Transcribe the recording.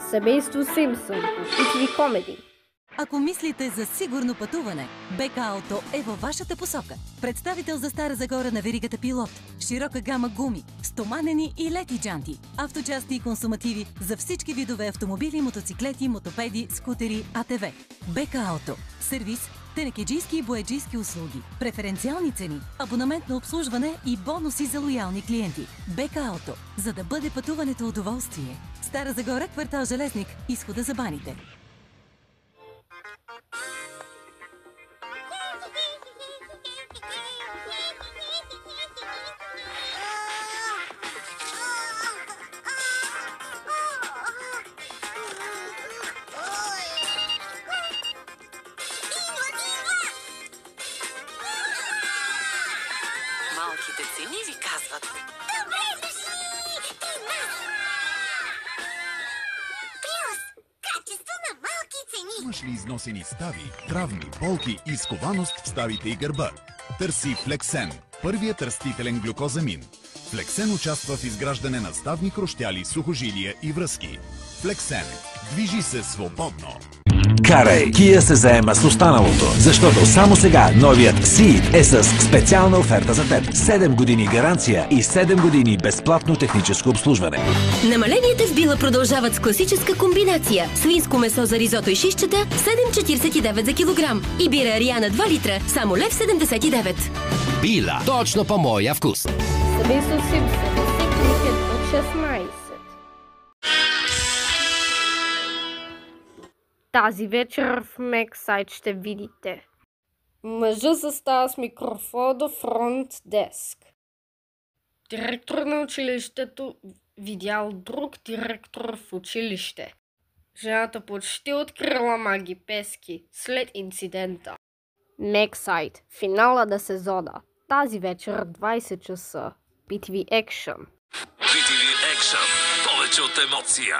Семейство Симпсън по BTV Comedy. Ако мислите за сигурно пътуване, БК Auto е във вашата посока. Представител за Стара Загора на веригата Пилот. Широка гама гуми, стоманени и леки джанти, авточасти и консумативи за всички видове автомобили, мотоциклети, мотопеди, скутери, АТВ. БК Auto. Сервис, тенекеджийски и бояджийски услуги, преференциални цени, абонаментно обслужване и бонуси за лоялни клиенти. БК Auto. За да бъде пътуването удоволствие. Стара Загора, квартал Железник, изхода за баните. Малките цени ви казват. Добре дошли! Плюс! Качество на малки цени! Имаш ли износени стави, травми, болки и скованост в ставите и гърба? Търси Флексен, първият растителен глюкозамин. Флексен участва в изграждане на ставни крощяли, сухожилия и връзки. Флексен. Движи се свободно. Карай! Kia се заема с останалото, защото само сега новият Ceed е с специална оферта за теб. 7 години гаранция и 7 години безплатно техническо обслужване. Намаленията в Била продължават с класическа комбинация. Свинско месо за ризото и шишчета 7,49 за килограм. И бира Ариана 2 литра, само 1,79 лв. Била. Точно по моя вкус. Семейство Симпсън. Всеки уикенд от 16. Тази вечер в Мексайт ще видите мъжа застава с микрофон до фронт деск. Директор на училището видял друг директор в училище. Жената почти открила маги пески след инцидента. Мексайт. Финала на сезона. Тази вечер 20 часа. BTV Action. BTV Action. Повече от емоция.